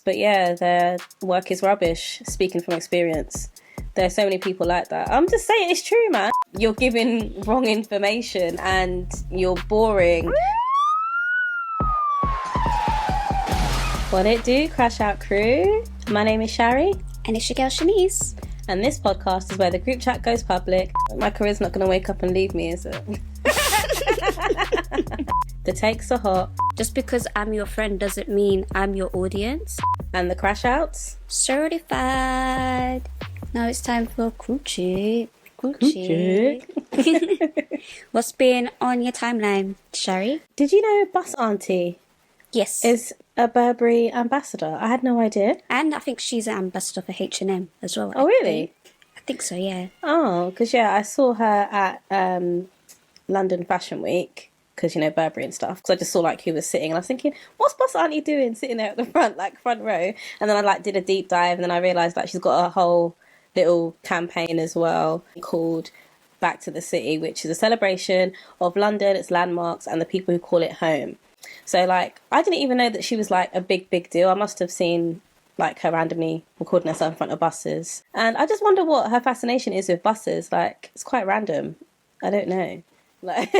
But yeah, their work is rubbish, speaking from experience. There are so many people like that. I'm just saying, it's true, man. You're giving wrong information and you're boring. What it do, CrashOut Crew? My name is Shari. And it's your girl, Shanice. And this podcast is where the group chat goes public. My career's not going to wake up and leave me, is it? The takes are hot. Just because I'm your friend doesn't mean I'm your audience. And the crash outs? Certified. Now it's time for Crew Check. What's been on your timeline, Shari? Did you know Bus Auntie Yes. is a Burberry ambassador? I had no idea. And I think she's an ambassador for H&M as well. Oh, really? I think so, yeah. Oh, because yeah, I saw her at London Fashion Week. Because, you know, Burberry and stuff. Because I just saw, like, who was sitting. And I was thinking, what's Bus Auntie doing sitting there at the front, like, front row? And then I, like, did a deep dive. And then I realised that she's got a whole little campaign as well called Back to the City, which is a celebration of London, its landmarks, and the people who call it home. So, like, I didn't even know that she was, like, a big deal. I must have seen, like, her randomly recording herself in front of buses. And I just wonder what her fascination is with buses. Like, it's quite random. I don't know. Like,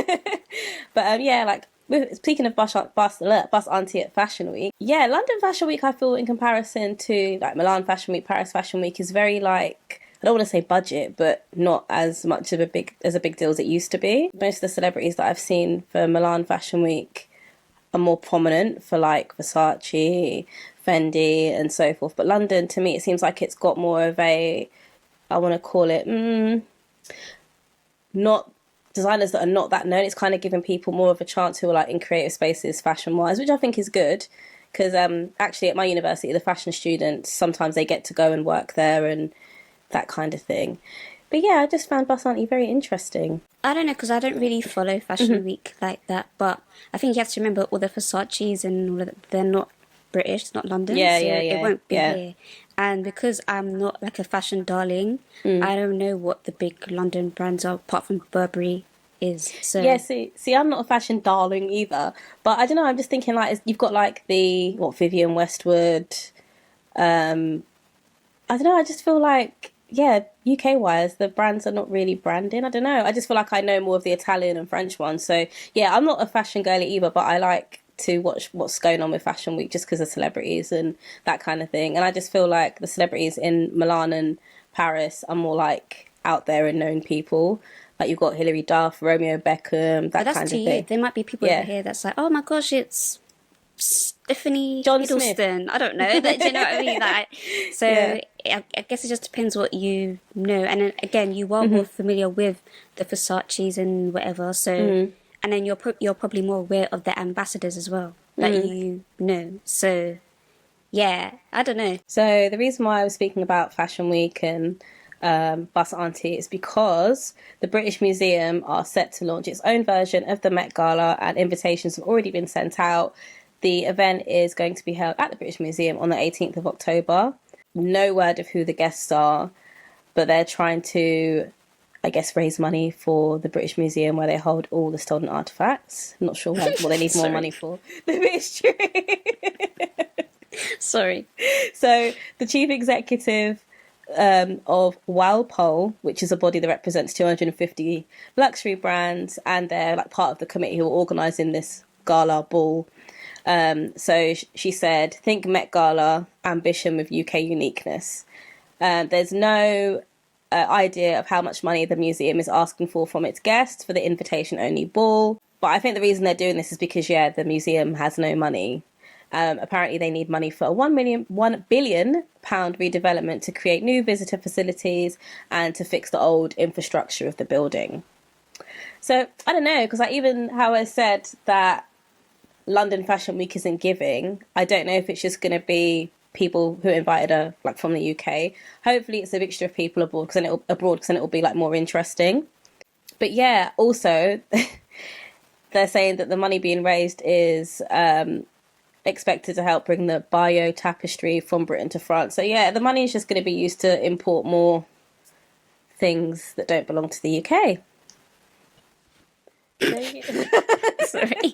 but yeah, like speaking of Bus Auntie at Fashion Week, yeah, London Fashion Week, I feel in comparison to like Milan Fashion Week, Paris Fashion Week, is very like, I don't want to say budget, but not as much of a big deal as it used to be. Most of the celebrities that I've seen for Milan Fashion Week are more prominent for like Versace, Fendi, and so forth. But London, to me, it seems like it's got more of a, I want to call it, not designers that are not that known. It's kind of giving people more of a chance who are like in creative spaces fashion wise, which I think is good, because actually at my university, the fashion students, sometimes they get to go and work there and that kind of thing. But yeah, I just found Bus Auntie very interesting. I don't know, because I don't really follow Fashion Week like that, but I think you have to remember all the Versace's and all of that, they're not British, it's not London, so it won't be here. And because I'm not like a fashion darling, I don't know what the big London brands are apart from Burberry is. So yeah, see, I'm not a fashion darling either, but I don't know. I'm just thinking like you've got like the Vivienne Westwood. I don't know. I just feel like UK wise, the brands are not really branding. I don't know. I just feel like I know more of the Italian and French ones. So yeah, I'm not a fashion girly either, but I like to watch what's going on with Fashion Week just because of celebrities and that kind of thing. And I just feel like the celebrities in Milan and Paris are more like out there and known people. Like you've got Hilary Duff, Romeo Beckham, that kind of thing. There might be people over here that's like, oh my gosh, it's Stephanie Hiddleston. I don't know. Do you know what I mean? Like, so I guess it just depends what you know. And then, again, you are more familiar with the Versace's and whatever. So, and then you're probably more aware of the ambassadors as well that you know. So, yeah, I don't know. So the reason why I was speaking about Fashion Week and Bus Auntie is because the British Museum are set to launch its own version of the Met Gala, and invitations have already been sent out. The event is going to be held at the British Museum on the 18th of October. No word of who the guests are, but they're trying to, I guess, raise money for the British Museum where they hold all the stolen artefacts. I'm not sure what they need more money for. It's true. Sorry. So the chief executive of Walpole, which is a body that represents 250 luxury brands, and they're like part of the committee who are organising this gala ball. So she said, think Met Gala, ambition with UK uniqueness. There's no idea of how much money the museum is asking for from its guests for the invitation-only ball. But I think the reason they're doing this is because, the museum has no money. Apparently they need money for a £1 billion redevelopment to create new visitor facilities and to fix the old infrastructure of the building. So, I don't know, because even how I said that London Fashion Week isn't giving, I don't know if it's just going to be people who invited her like from the UK. Hopefully it's a mixture of people abroad because then it'll be like more interesting. But yeah, also they're saying that the money being raised is expected to help bring the Bayeux tapestry from Britain to France. So yeah, the money is just going to be used to import more things that don't belong to the UK. Sorry.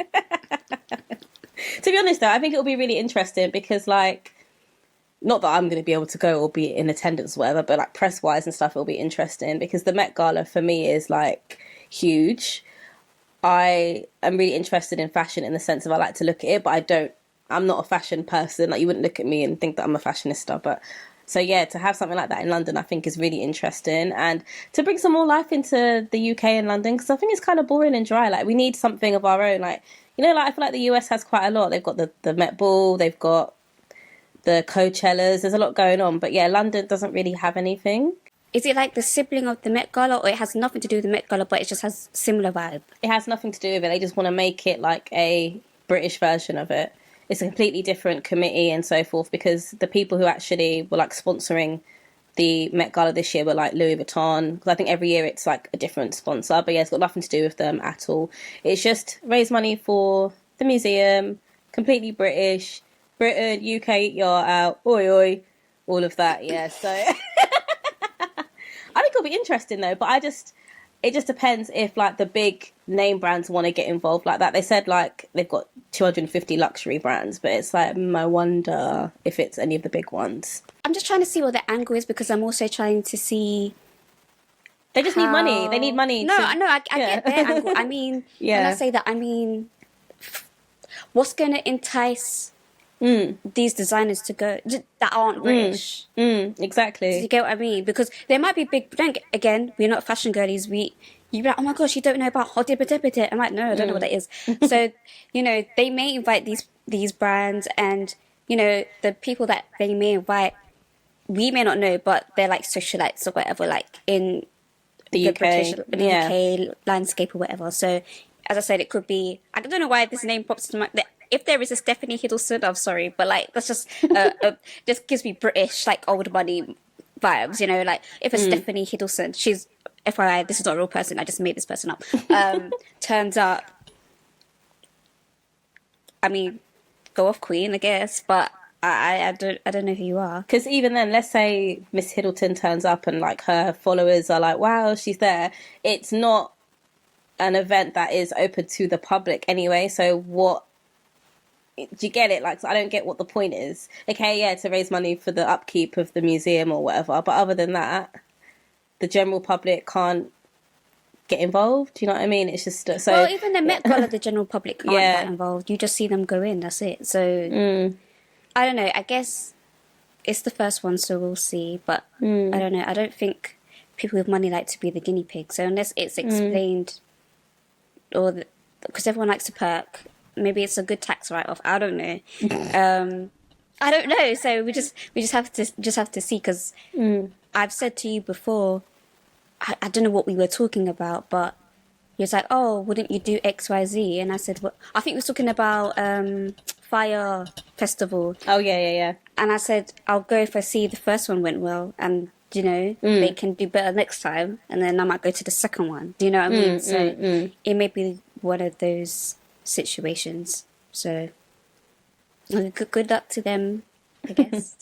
To be honest though, I think it'll be really interesting because like not that I'm going to be able to go or be in attendance or whatever, but like press wise and stuff, it'll be interesting because the Met Gala for me is like huge. I am really interested in fashion in the sense of I like to look at it, but I'm not a fashion person. Like you wouldn't look at me and think that I'm a fashionista, but so yeah, to have something like that in London, I think is really interesting, and to bring some more life into the UK and London because I think it's kind of boring and dry. Like we need something of our own. Like like I feel like the US has quite a lot. They've got the Met Ball, they've got the Coachellas. There's a lot going on, but yeah, London doesn't really have anything. Is it like the sibling of the Met Gala, or it has nothing to do with the Met Gala, but it just has similar vibe? It has nothing to do with it. They just want to make it like a British version of it. It's a completely different committee and so forth because the people who actually were like sponsoring the Met Gala this year were like Louis Vuitton. Because I think every year it's like a different sponsor, but yeah, it's got nothing to do with them at all. It's just raise money for the museum, completely British, Britain, UK, eat your heart out, oi oi, all of that. Yeah, so I think it'll be interesting though, but it just depends if like the big name brands want to get involved like that. They said like they've got 250 luxury brands, but it's like I wonder if it's any of the big ones. I'm just trying to see what the angle is because I'm also trying to see. They just need money. They need money. No, I get their angle. I mean, when I say that, I mean, what's going to entice these designers to go that aren't British? Exactly. Do you get what I mean? Because there might be big. Again, we're not fashion girlies. You'd be like, oh my gosh, you don't know about Hot Dipper. I'm like, no, I don't know what that is. So, they may invite these brands and, the people that they may invite, we may not know, but they're like socialites or whatever, like in the UK. The UK landscape or whatever. So, as I said, it could be, I don't know why this name pops to my, if there is a Stephanie Hiddleston, I'm sorry, but like, that's just, just gives me British, like old money vibes, like if a Stephanie Hiddleston, she's, FYI, this is not a real person, I just made this person up, turns up, I mean, go off queen, I guess, but I don't know who you are. Because even then, let's say Miss Hiddleton turns up and like her followers are like, wow, she's there. It's not an event that is open to the public anyway. So what, do you get it? Like, I don't get what the point is. Okay, yeah, to raise money for the upkeep of the museum or whatever. But other than that, the general public can't get involved. Do you know what I mean? It's just so. Well, even the Met Gala, the general public can't get involved. You just see them go in. That's it. So I don't know. I guess it's the first one, so we'll see. But I don't know. I don't think people with money like to be the guinea pig. So unless it's explained, or because everyone likes to perk, maybe it's a good tax write-off. I don't know. I don't know. So we just have to see. Because I've said to you before, I don't know what we were talking about, but he was like, "Oh, wouldn't you do X, Y, Z?" And I said, "Well, I think we were talking about Fire Festival." Oh yeah. And I said, "I'll go if I see the first one went well, and they can do better next time, and then I might go to the second one." Do you know what I mean? So it may be one of those situations. So good luck to them, I guess.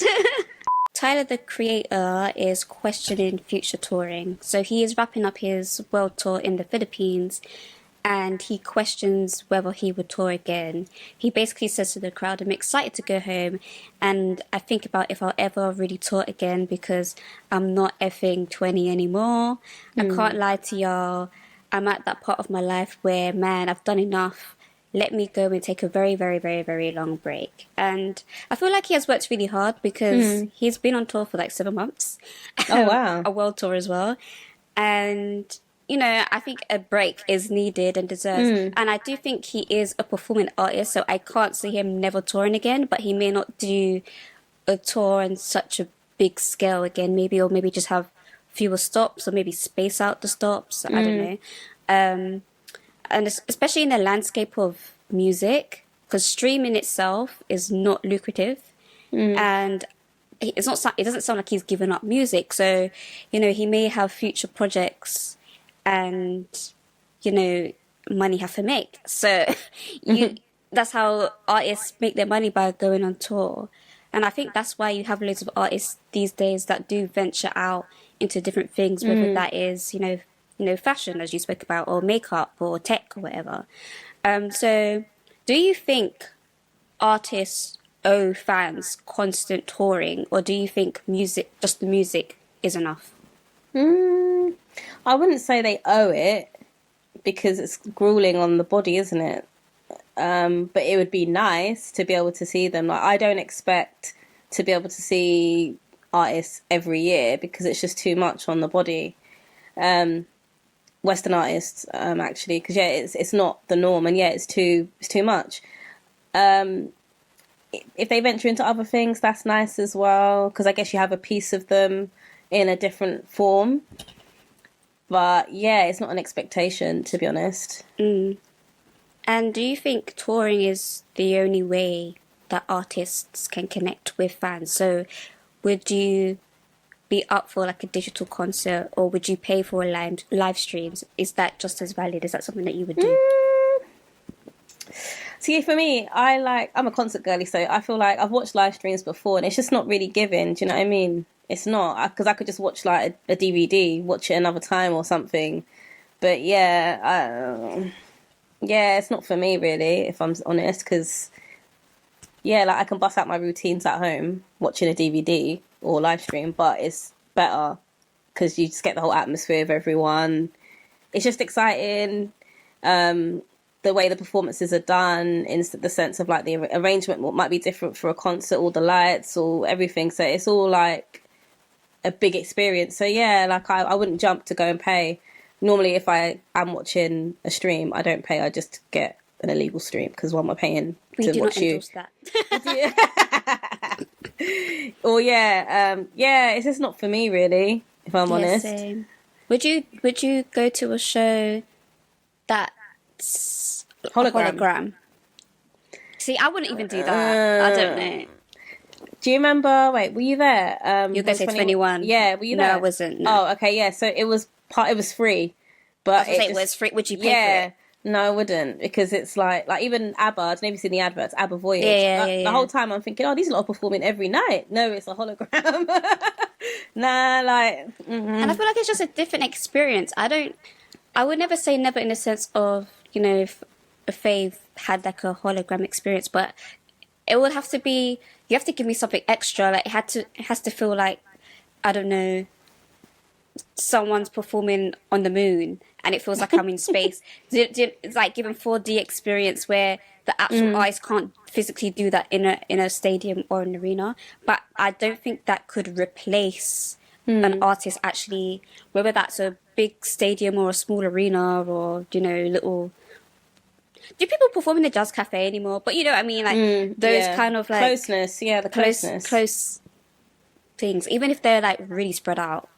Tyler, the creator, is questioning future touring. So he is wrapping up his world tour in the Philippines, and he questions whether he would tour again. He basically says to the crowd, I'm excited to go home, and I think about if I'll ever really tour again because I'm not effing 20 anymore. I can't lie to y'all. I'm at that part of my life where, man, I've done enough. Let me go and take a very, very, very, very long break. And I feel like he has worked really hard because he's been on tour for like 7 months. Oh, wow. A world tour as well. And, I think a break is needed and deserved. And I do think he is a performing artist, so I can't see him never touring again, but he may not do a tour on such a big scale again, or maybe just have fewer stops, or maybe space out the stops. I don't know. And especially in the landscape of music, because streaming itself is not lucrative, and it doesn't sound like he's given up music. So, he may have future projects, and money have to make. So, that's how artists make their money, by going on tour. And I think that's why you have loads of artists these days that do venture out into different things, whether that is, fashion, as you spoke about, or makeup, or tech, or whatever. So do you think artists owe fans constant touring, or do you think just the music is enough? I wouldn't say they owe it because it's grueling on the body, isn't it? But it would be nice to be able to see them. Like, I don't expect to be able to see artists every year because it's just too much on the body. Western artists, actually, because yeah, it's not the norm, and yeah, it's too much. If they venture into other things, that's nice as well, because I guess you have a piece of them in a different form. But yeah, it's not an expectation, to be honest. And do you think touring is the only way that artists can connect with fans? So would you be up for like a digital concert, or would you pay for a live streams? Is that just as valid? Is that something that you would do? See, for me, I'm a concert girly, so I feel like I've watched live streams before and it's just not really giving. Do you know what I mean? It's not, because I could just watch like a DVD, watch it another time or something. But yeah, yeah, it's not for me really, if I'm honest, because yeah, like I can bust out my routines at home watching a DVD or live stream, but it's better because you just get the whole atmosphere of everyone. It's just exciting. The way the performances are done, in the sense of like the arrangement might be different for a concert, all the lights, all everything. So it's all like a big experience. So yeah, like I wouldn't jump to go and pay. Normally, if I am watching a stream, I don't pay. I just get an illegal stream because what am I paying to watch you? That. Or yeah, it's just not for me really. If I'm honest. Same. Would you go to a show that's hologram? See, I wouldn't even do that. I don't know. Do you remember? Wait, were you there? You're gonna say 21. Yeah, were you there? No, I wasn't. No. Oh, okay, yeah. So it was free, but it was free. Would you pay for it? No, I wouldn't, because it's like even ABBA. I've never seen the adverts. ABBA Voyage. Yeah. The whole time I'm thinking, oh, these lot are performing every night. No, it's a hologram. Nah, like. And I feel like it's just a different experience. I would never say never in the sense of, if a fave had like a hologram experience, but it would have to be. You have to give me something extra. Like it has to feel like, I don't know, someone's performing on the moon and it feels like I'm in space. It's like giving 4D experience where the actual eyes can't physically do that in a stadium or an arena. But I don't think that could replace an artist actually, whether that's a big stadium or a small arena or, little. Do people perform in the jazz cafe anymore? But you know what I mean, like those kind of like closeness, the closeness, close things. Even if they're like really spread out,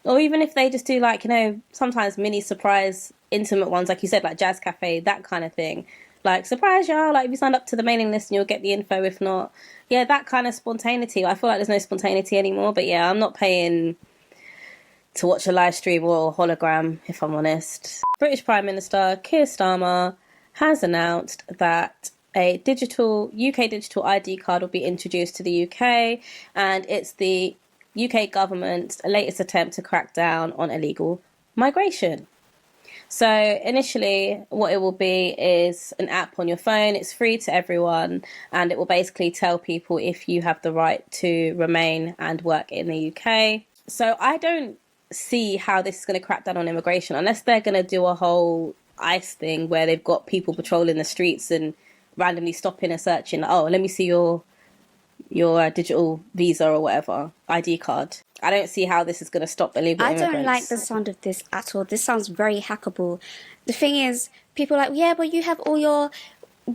or even if they just do like sometimes mini surprise intimate ones, like you said, like jazz cafe, that kind of thing. Like surprise y'all, like if you signed up to the mailing list and you'll get the info. If not, that kind of spontaneity. I feel like there's no spontaneity anymore. But yeah, I'm not paying to watch a live stream or a hologram, if I'm honest. British Prime Minister Keir Starmer has announced that a UK digital ID card will be introduced to the UK, and it's the UK government's latest attempt to crack down on illegal migration. So initially what it will be is an app on your phone. It's free to everyone, and it will basically tell people if you have the right to remain and work in the UK. So I don't see how this is going to crack down on immigration unless they're going to do a whole ICE thing where they've got people patrolling the streets and randomly stopping and searching. Oh, let me see your digital visa or whatever ID card. I don't see how this is going to stop illegal immigrants. I don't like the sound of this at all. This sounds very hackable. The thing is, people are like, yeah, but you have all your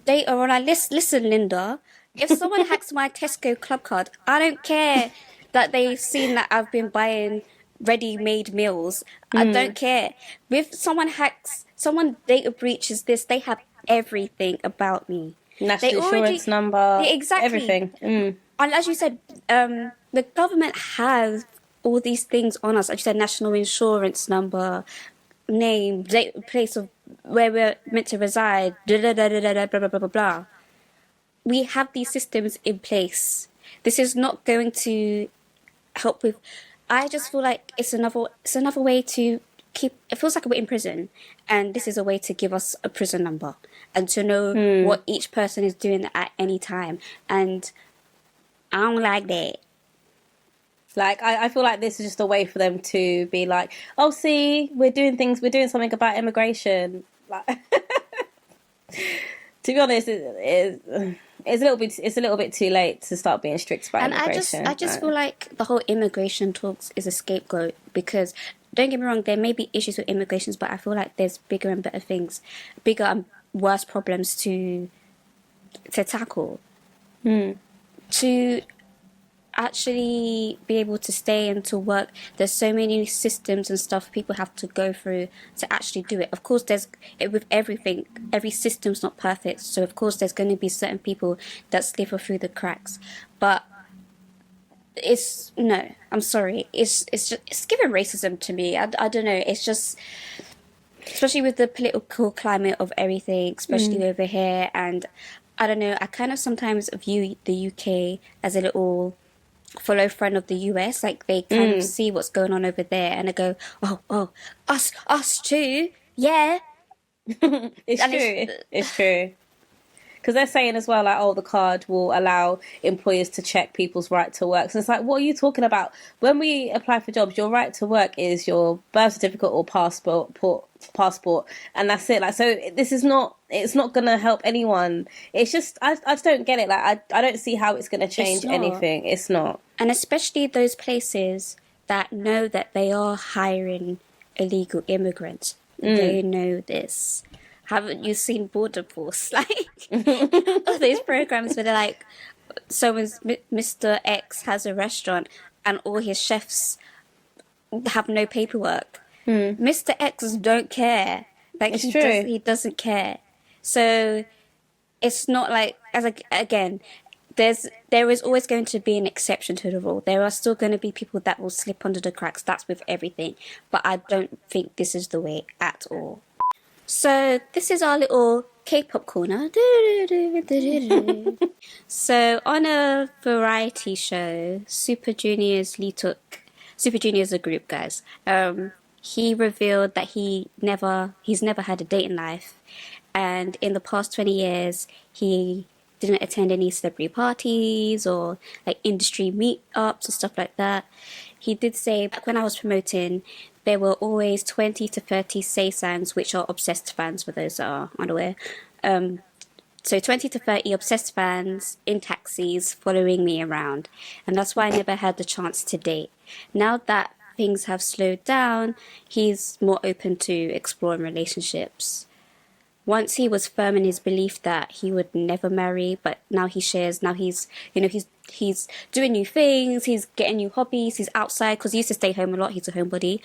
data on our list. Listen, Linda, if someone hacks my Tesco club card, I don't care that they've seen that I've been buying ready-made meals. I don't care. If someone data breaches this, they have everything about me. National insurance number, exactly, everything. And as you said, the government has all these things on us. As you said, national insurance number, name, date, place of where we're meant to reside, blah, blah, blah, blah, blah. We have these systems in place. This is not going to help with. I just feel like it's another way to it feels like we're in prison, and this is a way to give us a prison number and to know what each person is doing at any time. And I don't like that. Like, I feel like this is just a way for them to be like, oh, see, we're doing something about immigration. Like, to be honest, it's a little bit too late to start being strict about immigration. I just feel like the whole immigration talks is a scapegoat, because don't get me wrong, there may be issues with immigrations, but I feel like there's bigger and better things, bigger and worse problems to tackle. To actually be able to stay and to work, there's so many systems and stuff people have to go through to actually do it. Of course, there's, with everything, every system's not perfect, so of course there's going to be certain people that slip through the cracks, but I'm sorry, it's giving racism to me. I don't know, it's just, especially with the political climate of everything, especially over here. And I don't know, I kind of sometimes view the UK as a little follow friend of the US. Like, they kind of see what's going on over there and they go, oh, us too, yeah. It's true. Because they're saying as well, like, oh, the card will allow employers to check people's right to work. So it's like, what are you talking about? When we apply for jobs, your right to work is your birth certificate or passport, and that's it. Like, so it's not going to help anyone. It's just, I just don't get it. Like, I don't see how it's going to change anything. It's not. And especially those places that know that they are hiring illegal immigrants. They know this. Haven't you seen Border Force? Like, all these programs where they're like, Mr. X has a restaurant and all his chefs have no paperwork. Mr. X don't care. Like, he doesn't care. So it's not like, again, there is always going to be an exception to the rule. There are still going to be people that will slip under the cracks. That's with everything. But I don't think this is the way at all. So this is our little K-pop corner. So on a variety show, Super Junior's Leeteuk, Super Junior is a group, guys. He revealed that he's never had a date in life, and in the past 20 years, he didn't attend any celebrity parties or like industry meetups and stuff like that. He did say, back when I was promoting, there were always 20 to 30 Sae-sangs, which are obsessed fans for those that are unaware. So 20 to 30 obsessed fans in taxis following me around. And that's why I never had the chance to date. Now that things have slowed down, he's more open to exploring relationships. Once he was firm in his belief that he would never marry, but now he's doing new things, he's getting new hobbies, he's outside, because he used to stay home a lot, he's a homebody.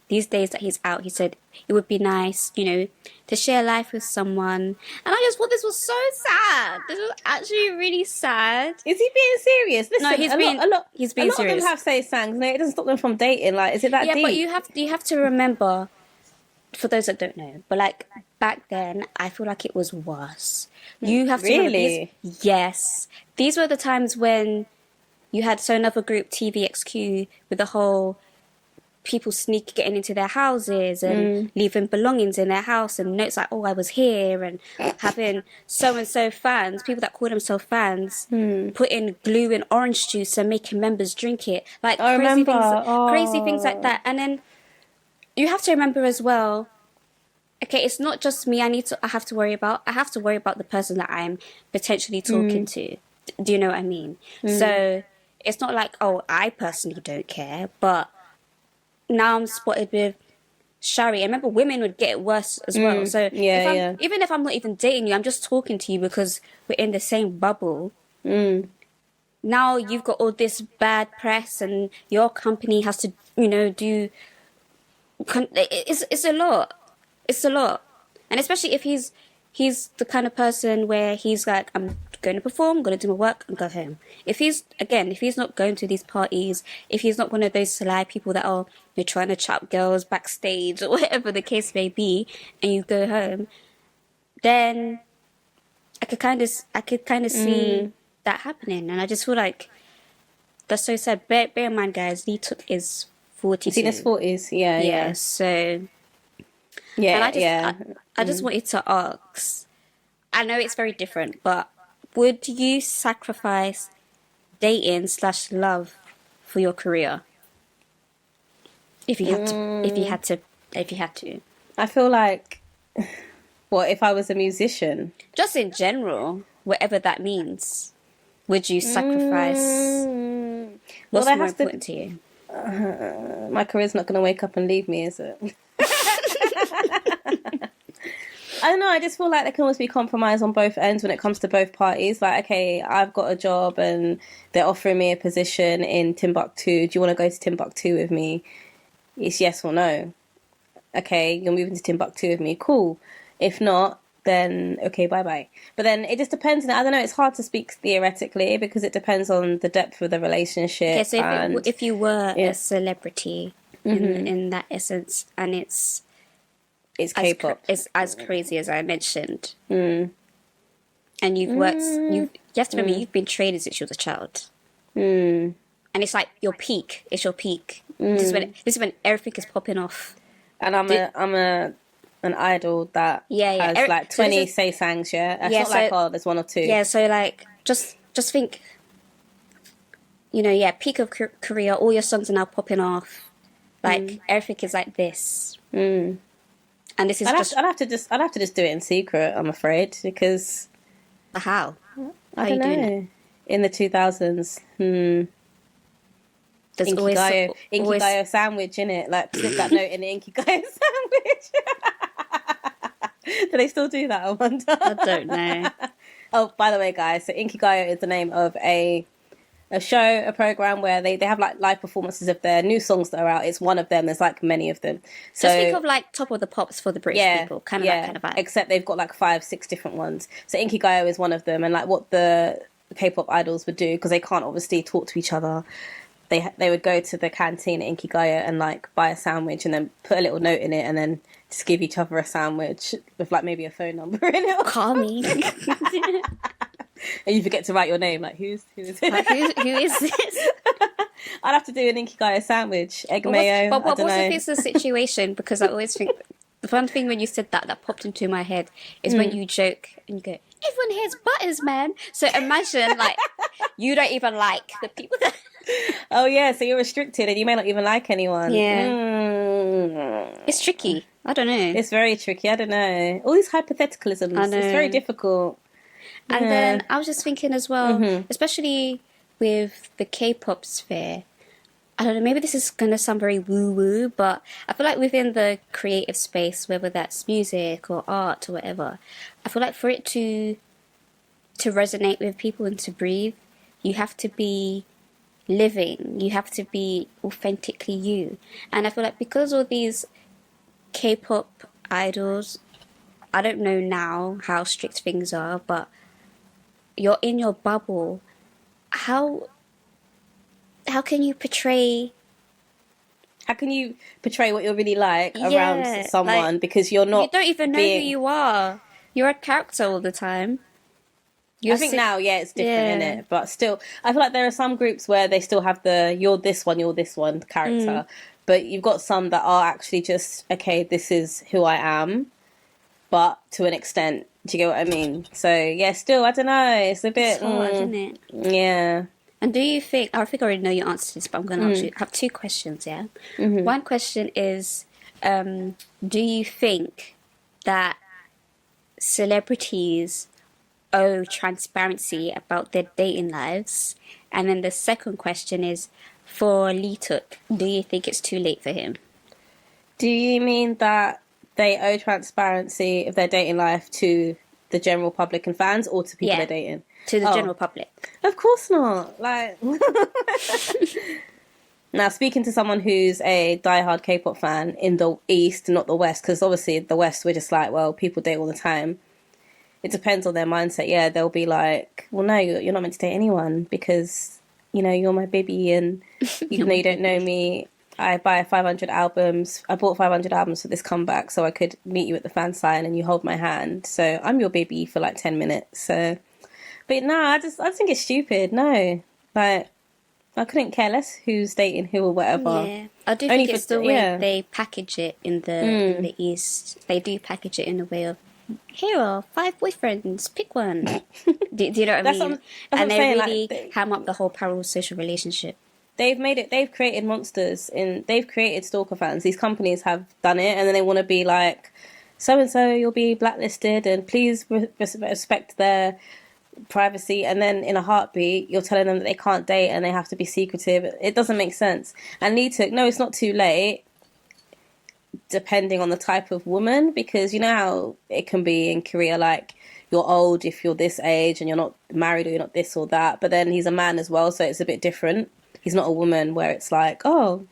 These days that he's out, he said it would be nice, to share life with someone. And I just thought this was so sad. This was actually really sad. Is he being serious? Listen, no, he's being serious. A lot of them have Sae-sangs, and it doesn't stop them from dating. Like, is it that deep? Yeah, but you have to remember, for those that don't know, but like back then, I feel like it was worse. You have to really? Yes, these were the times when you had another group, TVXQ, with the whole people getting into their houses and leaving belongings in their house and notes like, oh, I was here, and having so and so fans, people that call themselves fans, putting glue in orange juice and making members drink it, like crazy things like that. And then you have to remember as well, okay, it's not just me I have to worry about the person that I'm potentially talking to. Do you know what I mean? So it's not like, oh, I personally don't care, but now I'm spotted with Shari. I remember women would get it worse as well. So even if I'm not even dating you, I'm just talking to you because we're in the same bubble. Now you've got all this bad press and your company has to, do... It's a lot. It's a lot. And especially if he's the kind of person where he's like, I'm going to perform, I'm going to do my work and go home. If he's not going to these parties, if he's not one of those celeb people that are trying to chat girls backstage or whatever the case may be, and you go home, then I could kind of see that happening. And I just feel like that's so sad. Bear in mind, guys, Leeteuk is 42. his 40s. Yeah, Yeah, yeah. so... Yeah, And I just, yeah. I just wanted to ask, I know it's very different, but would you sacrifice dating slash love for your career? If you had to, if you had to, if you had to. I feel like, what, if I was a musician? Just in general, whatever that means, would you sacrifice? Well, What's there more has to... important to you? My career's not going to wake up and leave me, is it? I don't know, I just feel like there can always be compromise on both ends when it comes to both parties. Like, okay, I've got a job and they're offering me a position in Timbuktu. Do you want to go to Timbuktu with me? It's yes or no. Okay, you're moving to Timbuktu with me. Cool. If not, then okay, bye-bye. But then it just depends. I don't know, it's hard to speak theoretically because it depends on the depth of the relationship. Okay, so if you were a celebrity in that essence, and it's K-pop. It's as crazy as I mentioned. And you've worked, you have to remember, you've been training since you was a child. And it's like your peak. It's your peak. This is when everything is popping off. And I'm an idol that has like 20 say-sangs, yeah? It's not like, oh, there's one or two. Yeah, so like, just think, peak of career, all your songs are now popping off. Like, everything is like this. And this is I'd have to just do it in secret, I'm afraid, because... How? I don't know. Doing it? In the 2000s. There's Inkigayo sandwich, innit? Like, slip that note in the Inkigayo sandwich. Do they still do that, I wonder? I don't know. Oh, by the way, guys, so Inkigayo is the name of a show, a program where they have like live performances of their new songs that are out. It's one of them. There's like many of them. So just think of like Top of the Pops for the British people, kind of that kind of vibe. Except they've got like 5-6 different ones. So Inkigayo is one of them, and like what the K-pop idols would do, because they can't obviously talk to each other. They would go to the canteen at Inkigayo and like buy a sandwich and then put a little note in it and then just give each other a sandwich with like maybe a phone number in it. Call me. And you forget to write your name, like who is it? Like, who is this? I'd have to do an Inkigayo sandwich, egg mayo. But what's if it's a situation? Because I always think the fun thing when you said that popped into my head is when you joke and you go, "Everyone here's butters, man." So imagine like you don't even like the people that. Oh yeah, so you're restricted and you may not even like anyone. Yeah, it's tricky. I don't know. It's very tricky. I don't know. All these hypotheticalisms. I know. It's very difficult. And then I was just thinking as well, especially with the K-pop sphere, I don't know, maybe this is going to sound very woo-woo, but I feel like within the creative space, whether that's music or art or whatever, I feel like for it to resonate with people and to breathe, you have to be living, you have to be authentically you. And I feel like because all these K-pop idols, I don't know now how strict things are, but you're in your bubble. How can you portray? How can you portray what you're really like around someone, like, because you're not? You don't even know who you are. You're a character all the time. I think now, it's different, innit? But still, I feel like there are some groups where they still have the you're this one character, but you've got some that are actually just, okay, this is who I am, but to an extent. Do you get what I mean? So, yeah, still, I don't know. It's a bit... It's hard, isn't it? Yeah. And do you think... I think I already know your answer to this, but I'm going to ask you... I have 2 questions, yeah? One question is, do you think that celebrities owe transparency about their dating lives? And then the second question is, for Leeteuk, do you think it's too late for him? Do you mean that they owe transparency of their dating life to the general public and fans, or to people they're dating? To the general public. Of course not. Like, now speaking to someone who's a diehard K-pop fan in the East, not the West, because obviously the West we're just like, well, people date all the time. It depends on their mindset. Yeah, they'll be like, well, no, you're not meant to date anyone because you're my baby, and even though you don't know me, I bought 500 albums for this comeback so I could meet you at the fan sign and you hold my hand. So I'm your baby for like 10 minutes. So, but no, I think it's stupid. No, like, I couldn't care less who's dating who or whatever. Yeah, I do Only think for it's the way they package it in the East. They do package it in a way of, here are 5 boyfriends, pick one. Do you know what I mean? That's what And I'm they saying. really Like, ham up the whole parallel social relationship. they've created monsters they've created stalker fans. These companies have done it, and then they want to be like, so and so, you'll be blacklisted, and please respect their privacy. And then in a heartbeat, you're telling them that they can't date and they have to be secretive. It doesn't make sense. And Leeteuk, no, it's not too late, depending on the type of woman, because you know how it can be in Korea, like, you're old if you're this age and you're not married, or you're not this or that, but then he's a man as well, so it's a bit different. He's not a woman where it's like, oh,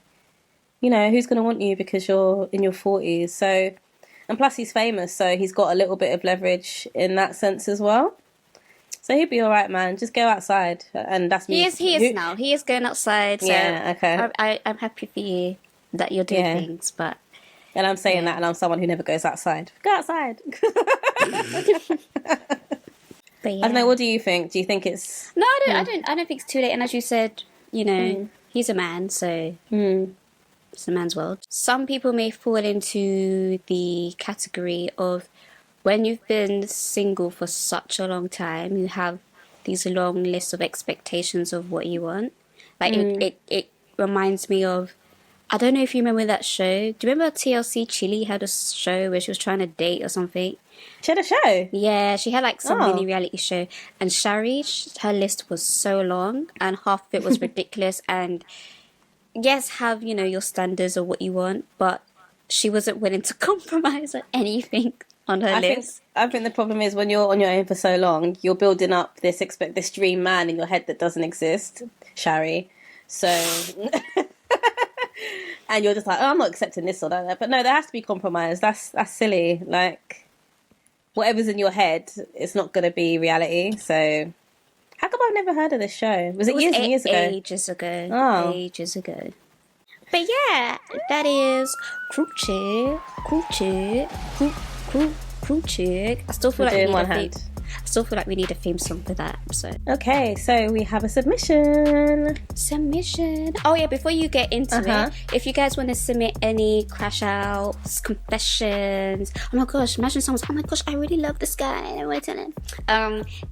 you know, who's going to want you because you're in your 40s. So, and plus he's famous, so he's got a little bit of leverage in that sense as well. So he'd be all right, man. Just go outside, and that's me. He is now. He is going outside. So Yeah, okay. I'm happy for you that you're doing things, but. And I'm saying that, and I'm someone who never goes outside. Go outside. But yeah. I don't know. What do you think? Do you think it's? No, I don't. I don't think it's too late. And as you said, you know, he's a man, so it's a man's world. Some people may fall into the category of, when you've been single for such a long time, you have these long lists of expectations of what you want. Like it reminds me of, I don't know if you remember that show. Do you remember TLC Chile had a show where she was trying to date or something? She had a show? Yeah, she had like some mini reality show. And Shari, her list was so long and half of it was ridiculous. And yes, have, you know, your standards or what you want, but she wasn't willing to compromise on anything on her list. I think the problem is, when you're on your own for so long, you're building up this dream man in your head that doesn't exist, Shari. So... and you're just like, oh, I'm not accepting this or that. But no, there has to be compromise. That's silly. Like, whatever's in your head, it's not going to be reality. So, how come I've never heard of this show? Was it years and years ago? Ages ago. Oh. Ages ago. But yeah, that is Crew Chick. I still feel like we need a theme song for that. So okay, so we have a submission. Oh yeah, before you get into it, if you guys want to submit any crash outs, confessions, oh my gosh, imagine someone's, oh my gosh, I really love this guy, I want to tell him.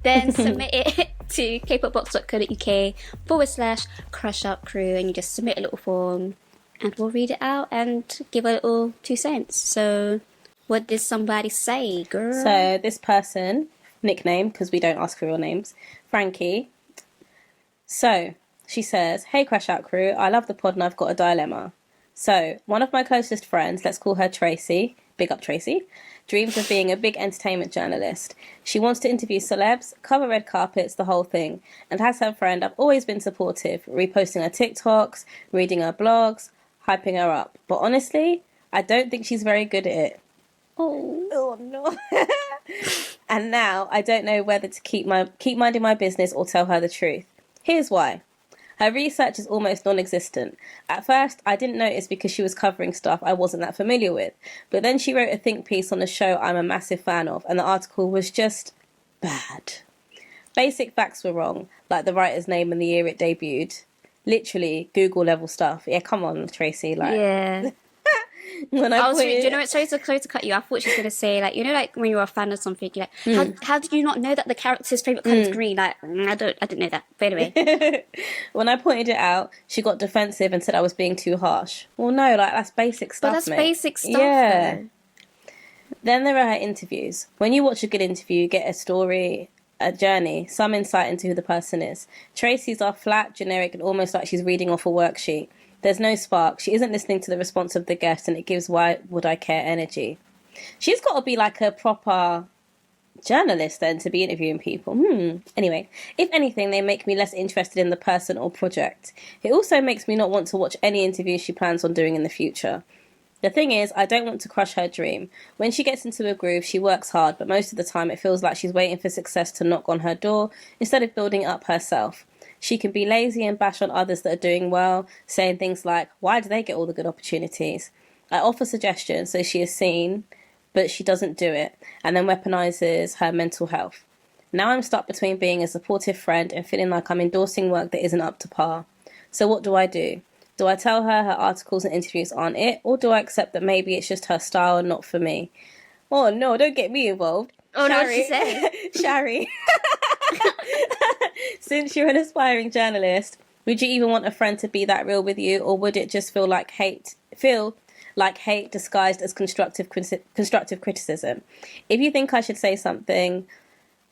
Then submit it to kpopbox.co.uk/CrashOut Crew, and you just submit a little form, and we'll read it out and give a little 2 cents. So, what did somebody say, girl? So this person, nickname, because we don't ask for real names, Frankie. So she says, hey CrashOut Crew, I love the pod and I've got a dilemma. So one of my closest friends, let's call her Tracy, big up Tracy, dreams of being a big entertainment journalist. She wants to interview celebs, cover red carpets, the whole thing. And as her friend, I've always been supportive, reposting her TikToks, reading her blogs, hyping her up. But honestly, I don't think she's very good at it. Oh no. And now I don't know whether to keep minding my business or tell her the truth. Here's why. Her research is almost non-existent. At first, I didn't notice because she was covering stuff I wasn't that familiar with. But then she wrote a think piece on a show I'm a massive fan of, and the article was just bad. Basic facts were wrong, like the writer's name and the year it debuted. Literally, Google level stuff. Yeah, come on, Tracy. Like, yeah. When I do you know what? Sorry to cut you. I thought she was gonna say, like, you know, like when you're a fan of something, you're like, how did you not know that the character's favorite color is green? Like, I didn't know that. But anyway, when I pointed it out, she got defensive and said I was being too harsh. Well, no, like, that's basic stuff. But that's mate. basic stuff. Yeah. Though. Then there are her interviews. When you watch a good interview, you get a story, a journey, some insight into who the person is. Tracy's are flat, generic, and almost like she's reading off a worksheet. There's no spark. She isn't listening to the response of the guest, and it gives why would I care energy. She's got to be like a proper journalist then to be interviewing people. Anyway, if anything, they make me less interested in the person or project. It also makes me not want to watch any interviews she plans on doing in the future. The thing is, I don't want to crush her dream. When she gets into a groove, she works hard, but most of the time it feels like she's waiting for success to knock on her door instead of building it up herself. She can be lazy and bash on others that are doing well, saying things like, why do they get all the good opportunities? I offer suggestions so she is seen, but she doesn't do it, and then weaponizes her mental health. Now I'm stuck between being a supportive friend and feeling like I'm endorsing work that isn't up to par. So what do I do? Do I tell her articles and interviews aren't it, or do I accept that maybe it's just her style and not for me? Oh no, don't get me involved. Oh, no, what did she say? Shari, since you're an aspiring journalist, would you even want a friend to be that real with you, or would it just feel like hate disguised as constructive criticism? If you think I should say something,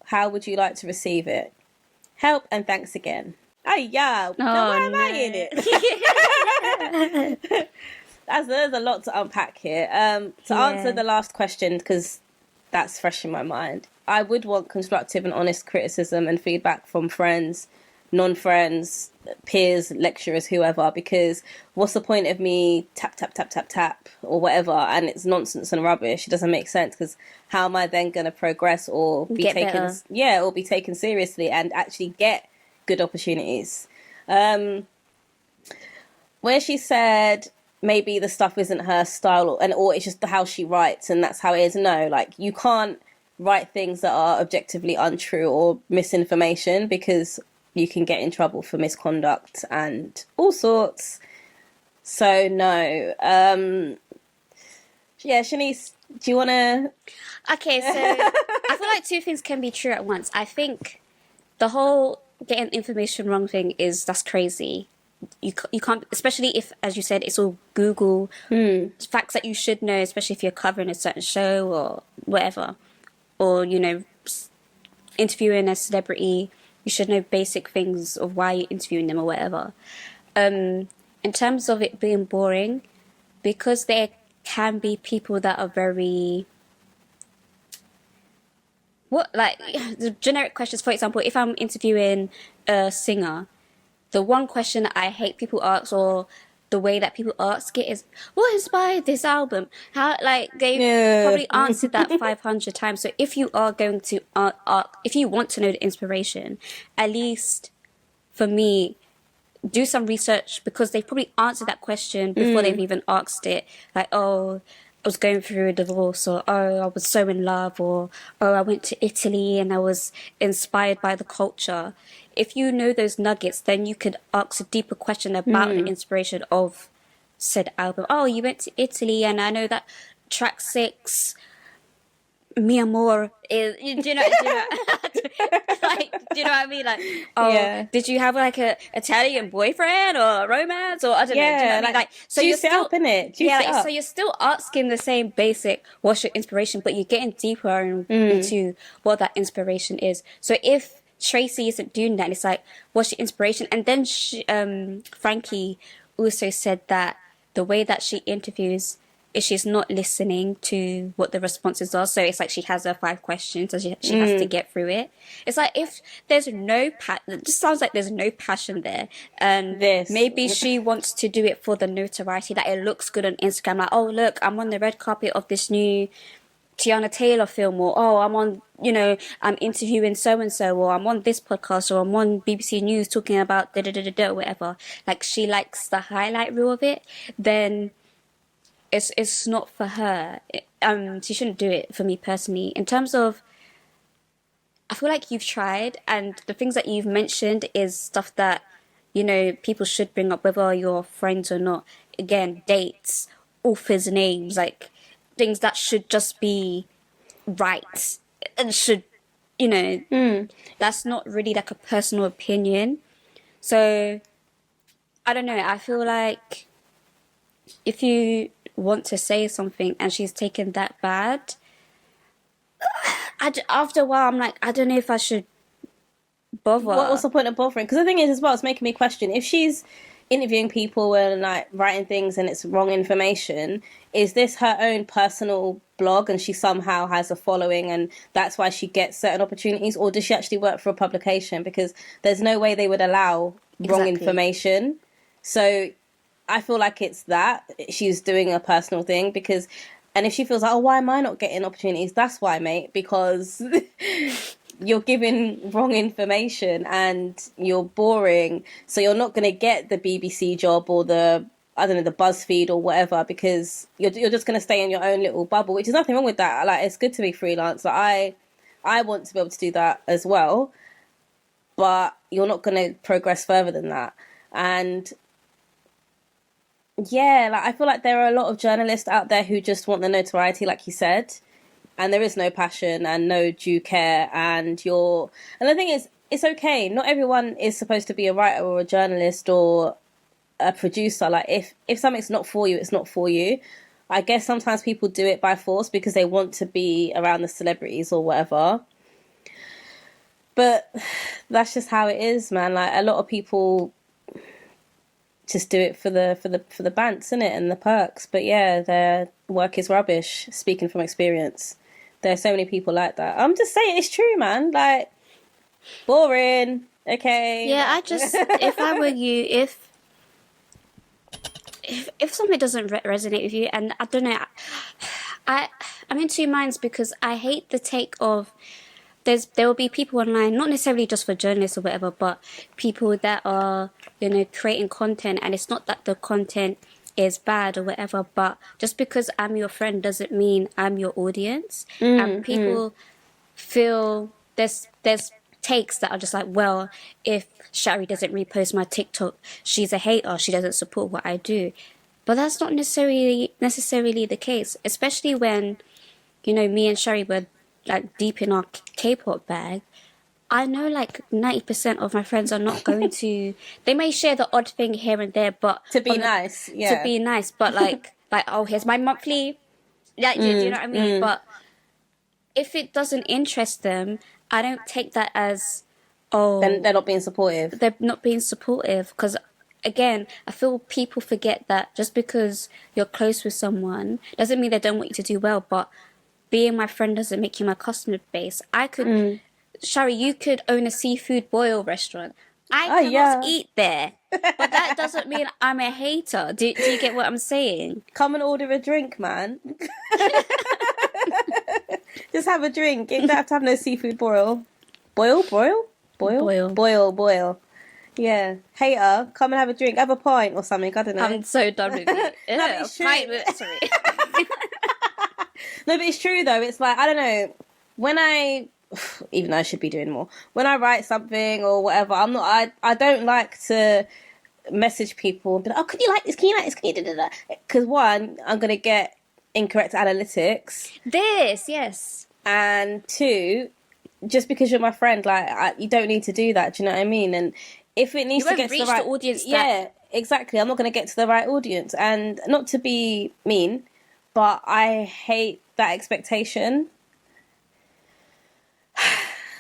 how would you like to receive it? Help and thanks again. Oh yeah, now why am I in it? There's a lot to unpack here. To answer the last question, because that's fresh in my mind, I would want constructive and honest criticism and feedback from friends, non-friends, peers, lecturers, whoever, because what's the point of me tap or whatever, and it's nonsense and rubbish? It doesn't make sense, because how am I then going to progress or be taken seriously and actually get good opportunities? Where she said maybe the stuff isn't her style, or it's just how she writes and that's how it is. No, like, you can't write things that are objectively untrue or misinformation, because you can get in trouble for misconduct and all sorts. So no. Shanice, do you want to... Okay, so I feel like two things can be true at once. I think the whole getting information wrong thing that's crazy. You can't, especially if, as you said, it's all Google facts that you should know, especially if you're covering a certain show or whatever, or interviewing a celebrity. You should know basic things of why you're interviewing them or whatever. In terms of it being boring, because there can be people that are very... the generic questions, for example, if I'm interviewing a singer, the one question I hate people ask, or the way that people ask it, is, what inspired this album? How, they've probably answered that 500 times. So if you are going to if you want to know the inspiration, at least for me, do some research, because they've probably answered that question before they've even asked it. Like, oh, I was going through a divorce, or oh, I was so in love, or oh, I went to Italy and I was inspired by the culture. If you know those nuggets, then you could ask a deeper question about the inspiration of said album. Oh, you went to Italy, and I know that track 6, Mi Amor, is... Do you know what I mean? Like, oh, did you have like a Italian boyfriend or a romance, or I don't know? Do you know what I mean? Like, so you're still up in it. So you're still asking the same basic, what's your inspiration, but you're getting deeper into what that inspiration is. So if Tracy isn't doing that, it's like, what's your inspiration? And then Frankie also said that the way that she interviews is she's not listening to what the responses are. So it's like she has her 5 questions, so she has to get through it. It's like, if there's no it just sounds like there's no passion there. And maybe she wants to do it for the notoriety, that it looks good on Instagram. Like, oh, look, I'm on the red carpet of this new Tiana Taylor film, or oh, I'm on, I'm interviewing so-and-so, or I'm on this podcast, or I'm on BBC News talking about da-da-da-da-da, whatever. Like, she likes the highlight reel of it, then it's not for her. She shouldn't do it, for me personally. In terms of, I feel like you've tried, and the things that you've mentioned is stuff that, people should bring up, whether you're friends or not. Again, dates, authors' names, like, things that should just be right, and should, that's not really like a personal opinion. So, I don't know, I feel like if you want to say something and she's taken that bad, after a while I'm like, I don't know if I should bother. What's the point of bothering? Because the thing is, as well, it's making me question, if she's interviewing people and like writing things and it's wrong information, is this her own personal blog and she somehow has a following and that's why she gets certain opportunities, or does she actually work for a publication? Because there's no way they would allow wrong information. So I feel like it's that she's doing a personal thing, because, and if she feels like, oh, why am I not getting opportunities? That's why, mate, because you're giving wrong information and you're boring. So you're not going to get the BBC job or the BuzzFeed or whatever, because you're just going to stay in your own little bubble, which is nothing wrong with that. Like, it's good to be freelance. Like, I want to be able to do that as well, but you're not going to progress further than that. And yeah, like I feel like there are a lot of journalists out there who just want the notoriety, like you said, and there is no passion and no due care. And the thing is, it's okay. Not everyone is supposed to be a writer or a journalist or a producer. Like if something's not for you, it's not for you. I guess sometimes people do it by force because they want to be around the celebrities or whatever. But that's just how it is, man. Like a lot of people just do it for the bants, innit, and the perks. But yeah, their work is rubbish. Speaking from experience, there are so many people like that. I'm just saying, it's true, man. Like boring. Okay. Yeah, I just if I were you, if something doesn't resonate with you, and I don't know, I'm in two minds because I hate the take of there will be people online, not necessarily just for journalists or whatever, but people that are, creating content, and it's not that the content is bad or whatever, but just because I'm your friend doesn't mean I'm your audience. And people feel there's takes that are just like, well, if Shari doesn't repost my TikTok, she's a hater, she doesn't support what I do. But that's not necessarily the case, especially when, me and Shari were like deep in our K-pop bag. I know like 90% of my friends are not going to, they may share the odd thing here and there, but to be nice, but like oh, here's my monthly, do you know what I mean? But if it doesn't interest them, I don't take that as, oh, then they're not being supportive. They're not being supportive, because again, I feel people forget that just because you're close with someone doesn't mean they don't want you to do well. But being my friend doesn't make you my customer base. I could, Shari, you could own a seafood boil restaurant. I cannot eat there, but that doesn't mean I'm a hater. Do you get what I'm saying? Come and order a drink, man. Just have a drink. You don't have to have no seafood boil. Boil. Yeah. Hater, come and have a drink. Have a pint or something. I don't know. I'm so done with it. No, but it's true. Sorry. No, but it's true though. It's like, I don't know. When even though I should be doing more, when I write something or whatever, I don't like to message people and be like, oh, can you like this? Can you like this? Can you da-da-da? Because one, I'm going to get incorrect analytics. Yes. And two, just because you're my friend, like you don't need to do that. Do you know what I mean? And if it needs to get to the right audience, yeah, exactly. I'm not going to get to the right audience, and not to be mean, but I hate that expectation.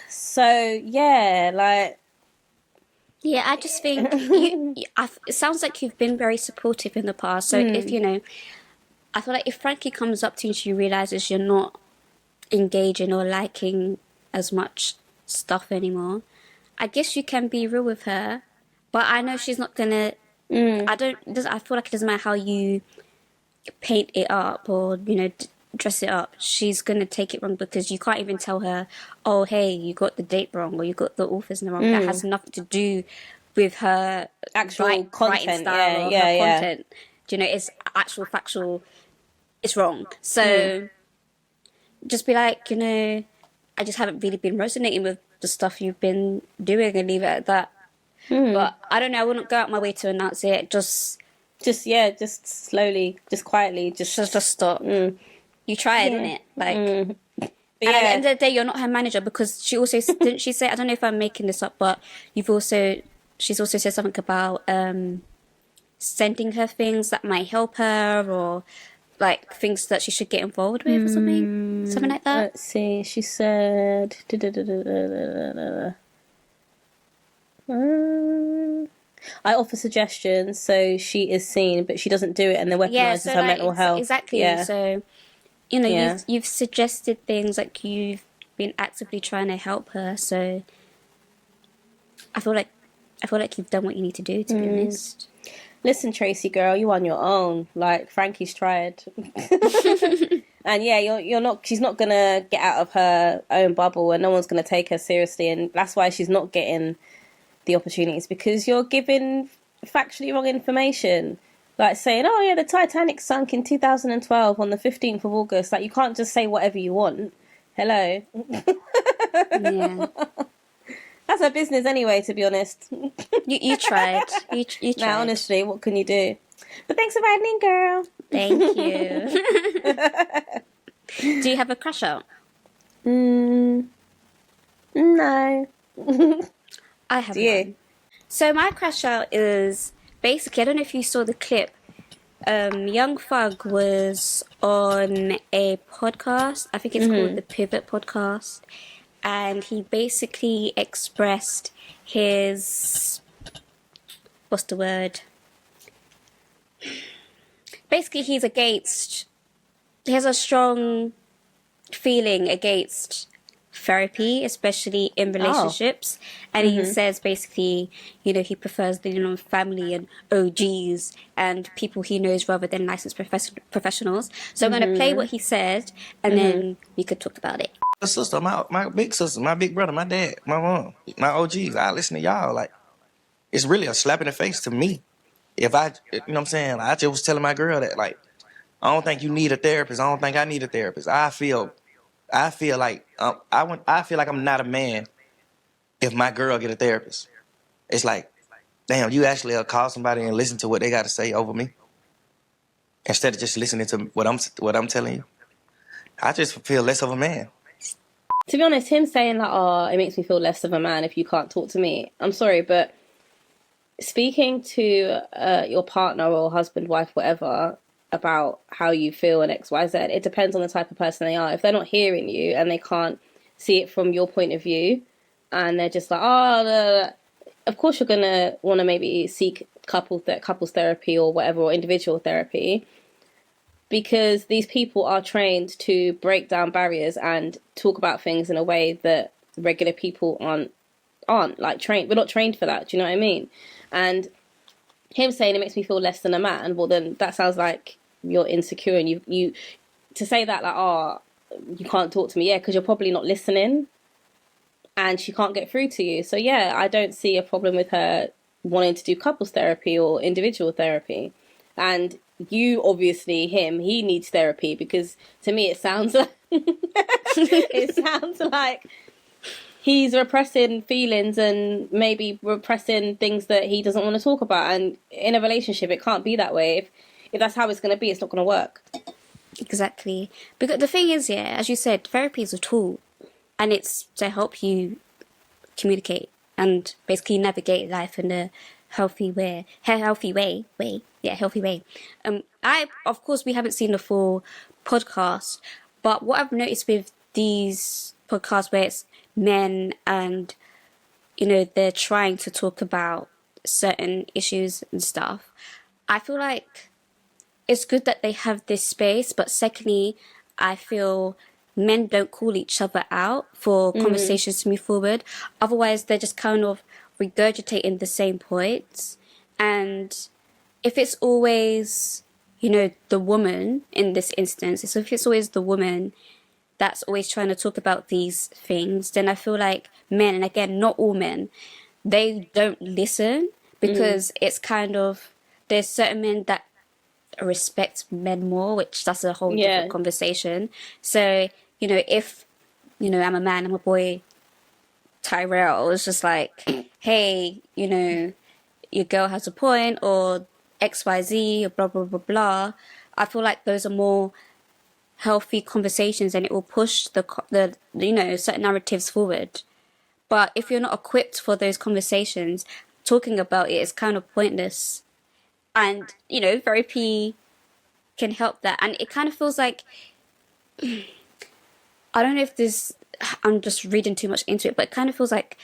So yeah, like. Yeah, I just think it sounds like you've been very supportive in the past. So if I feel like if Frankie comes up to you and she realizes you're not engaging or liking as much stuff anymore, I guess you can be real with her. But I know she's not gonna. I feel like it doesn't matter how you paint it up or dress it up. She's gonna take it wrong because you can't even tell her, oh hey, you got the date wrong or you got the authors wrong. That has nothing to do with her actual content style or her content. It's actual factual. It's wrong. So just be like, I just haven't really been resonating with the stuff you've been doing, and leave it at that. But I don't know, I wouldn't go out my way to announce it. Just slowly, just quietly, just stop. You tried, innit? Like, and at the end of the day, you're not her manager, because she also didn't she say, I don't know if I'm making this up, but she's also said something about sending her things that might help her, or like things that she should get involved with or something like that. Let's see. She said, I offer suggestions, so she is seen, but she doesn't do it, and then weaponizes her mental health. Exactly. Yeah. So, you've suggested things, like you've been actively trying to help her. So, I feel like you've done what you need to do. To be honest. Listen, Tracy girl, you on your own. Like Frankie's tried, and you're not. She's not gonna get out of her own bubble, and no one's gonna take her seriously, and that's why she's not getting the opportunities, because you're giving factually wrong information, like saying, oh yeah, the Titanic sunk in 2012 on the 15th of August. Like, you can't just say whatever you want. Hello. Yeah. That's her business anyway, to be honest. You tried. You tried. Now, honestly, what can you do? But thanks for writing in, girl. Thank you. Do you have a crush out? No. I have Do you? one. So my crush out is basically, I don't know if you saw the clip. Young Thug was on a podcast. I think it's called the Pivot Podcast. And he basically expressed his, what's the word? Basically, he has a strong feeling against therapy, especially in relationships. And he says basically, he prefers leaning on family and OGs and people he knows rather than licensed professionals. So I'm going to play what he said, and then we could talk about it. My sister, my big sister, my big brother, my dad, my mom, my OGs, I listen to y'all. Like, it's really a slap in the face to me. If I, you know what I'm saying? I just was telling my girl that, like, I don't think you need a therapist. I don't think I need a therapist. I feel like I feel like I'm not a man if my girl get a therapist. It's like, damn, you actually call somebody and listen to what they got to say over me instead of just listening to what I'm telling you. I just feel less of a man. To be honest, him saying that, oh, it makes me feel less of a man if you can't talk to me. I'm sorry, but speaking to your partner or husband, wife, whatever, about how you feel and X, Y, Z, it depends on the type of person they are. If they're not hearing you and they can't see it from your point of view, and they're just like, oh, of course you're going to want to maybe seek couples therapy or whatever, or individual therapy, because these people are trained to break down barriers and talk about things in a way that regular people aren't like trained. We're not trained for that. Do you know what I mean? And him saying it makes me feel less than a man, well, then that sounds like you're insecure, and you to say that, like, oh, you can't talk to me, yeah, because you're probably not listening and she can't get through to you. So yeah, I don't see a problem with her wanting to do couples therapy or individual therapy. And you, obviously, he needs therapy, because to me it sounds like it sounds like he's repressing feelings and maybe repressing things that he doesn't want to talk about. And in a relationship, it can't be that way. If that's how it's going to be, it's not going to work. Exactly. Because the thing is, yeah, as you said, therapy is a tool, and it's to help you communicate and basically navigate life in a healthy way. Healthy way. Of course, we haven't seen the full podcast, but what I've noticed with these podcasts where it's men and, they're trying to talk about certain issues and stuff, I feel like it's good that they have this space, but secondly, I feel men don't call each other out for conversations to move forward. Otherwise, they're just kind of regurgitating the same points. And if it's always, the woman in this instance, so if it's always the woman that's always trying to talk about these things, then I feel like men, and again, not all men, they don't listen, because it's kind of, there's certain men that respect men more, which that's a whole different conversation. So, if, I'm a man, I'm a boy, Tyrell is just like, hey, your girl has a point, or XYZ, or blah, blah, blah, blah. I feel like those are more healthy conversations, and it will push the certain narratives forward. But if you're not equipped for those conversations, talking about it is kind of pointless. And, therapy can help that. And it kind of feels like, I don't know if I'm just reading too much into it, but it kind of feels like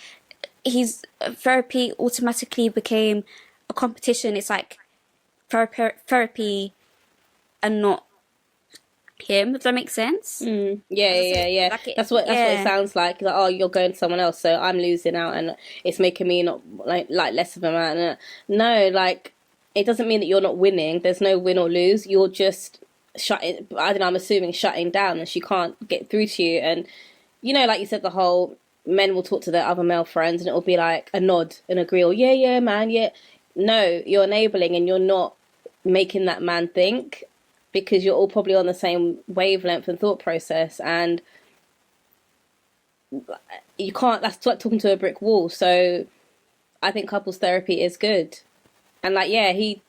therapy automatically became a competition. It's like therapy and not him, if that makes sense. Yeah. Like that's what it sounds like. Like, oh, you're going to someone else, so I'm losing out, and it's making me not like less of a man. No, like, it doesn't mean that you're not winning. There's no win or lose. You're just shutting. I don't know. I'm assuming shutting down, and she can't get through to you. And like you said, the whole men will talk to their other male friends, and it'll be like a nod and agree, or yeah, man, yeah. No, you're enabling, and you're not making that man think, because you're all probably on the same wavelength and thought process. And you can't. That's like talking to a brick wall. So I think couples therapy is good. And like, yeah, he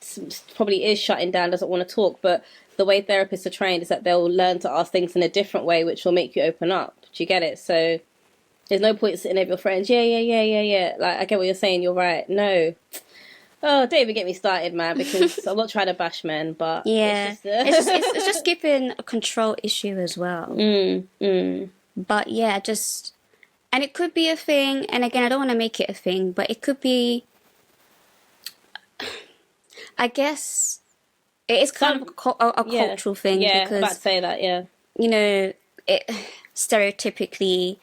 probably is shutting down, doesn't want to talk, but the way therapists are trained is that they'll learn to ask things in a different way, which will make you open up. Do you get it? So there's no point sitting there with your friends. Yeah. Like, I get what you're saying. You're right. No. Oh, don't even get me started, man, because I'm not trying to bash men, but yeah, it's just giving a control issue as well. But yeah, just, and it could be a thing. And again, I don't want to make it a thing, but it could be, I guess it is kind of a cultural thing. Yeah, because, I'm about to say that, yeah. You know, it stereotypically,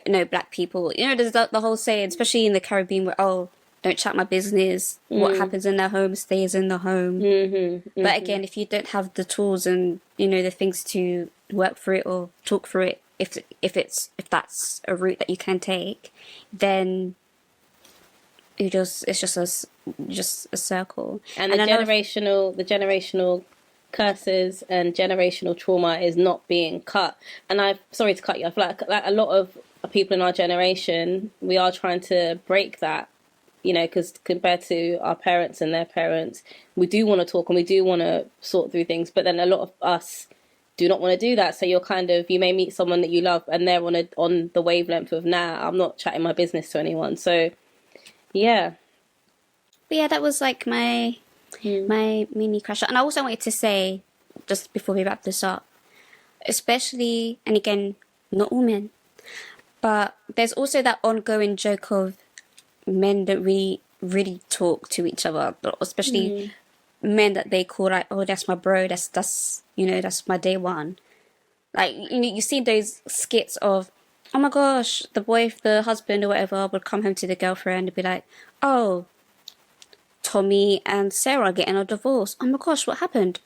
you know, black people, you know, there's the whole saying, especially in the Caribbean, where, oh, don't chat my business. What happens in the home stays in the home. But again, if you don't have the tools and, you know, the things to work through it or talk through it, if that's a route that you can take, then it's just a circle. And the generational curses and generational trauma is not being cut. And I'm sorry to cut you. I feel like a lot of people in our generation, we are trying to break that, you know, because compared to our parents and their parents, we do want to talk and we do want to sort through things. But then a lot of us do not want to do that. So you may meet someone that you love and they're on the wavelength of, nah, I'm not chatting my business to anyone. So yeah. But yeah, that was like my mini crash. And I also wanted to say, just before we wrap this up, especially, and again, not all men, but there's also that ongoing joke of men don't really talk to each other, especially men that they call like, oh, that's my bro, that's you know, that's my day one. Like, you see those skits of, oh my gosh, the husband or whatever would come home to the girlfriend and be like, oh, Tommy and Sarah are getting a divorce. Oh my gosh, what happened?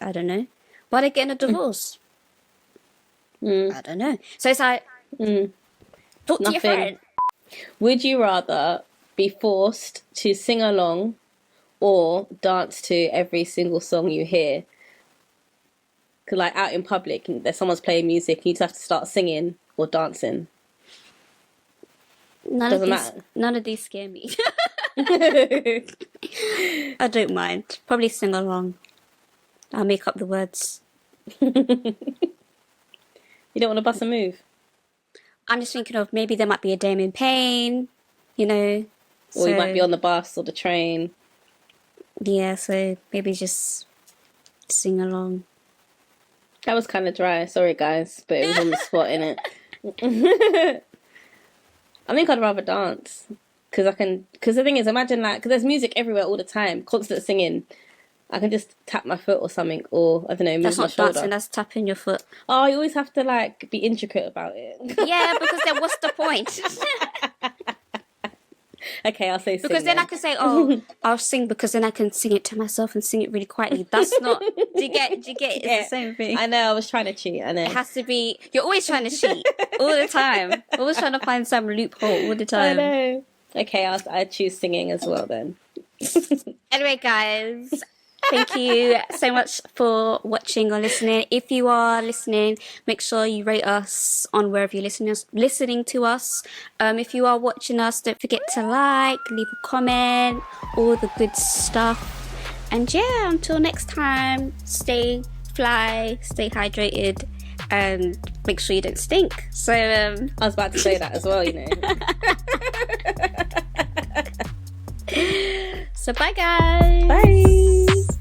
I don't know. Why are they getting a divorce? I don't know. So it's like, talk to your friend. Would you rather be forced to sing along or dance to every single song you hear? Cause like out in public, there's someone's playing music, you just have to start singing or dancing. None of these scare me. I don't mind. Probably sing along. I'll make up the words. You don't want to bust a move? I'm just thinking of maybe there might be a dame in pain, you know. Or you might be on the bus or the train. Yeah, so maybe just sing along. That was kind of dry. Sorry, guys, but it was on the spot, innit? I think I'd rather dance. Because the thing is, imagine like, because there's music everywhere all the time, constant singing. I can just tap my foot or something, or I don't know, move my shoulder. That's not dancing, that's tapping your foot. Oh, you always have to like be intricate about it. Yeah, because then what's the point? Okay, I'll say sing. Because then I can say, oh, I'll sing because then I can sing it to myself and sing it really quietly. That's not, do you get it? It's the same thing. I know, I was trying to cheat, I know. It has to be, you're always trying to cheat, all the time. Always trying to find some loophole all the time. I know. Okay, I choose singing as well then. Anyway, guys, thank you so much for watching or listening. If you are listening, make sure you rate us on wherever you're listening to us. If you are watching us, don't forget to like, leave a comment, all the good stuff. And yeah, until next time, stay fly, stay hydrated, and make sure you don't stink. So I was about to say that as well, you know. So bye, guys. Bye.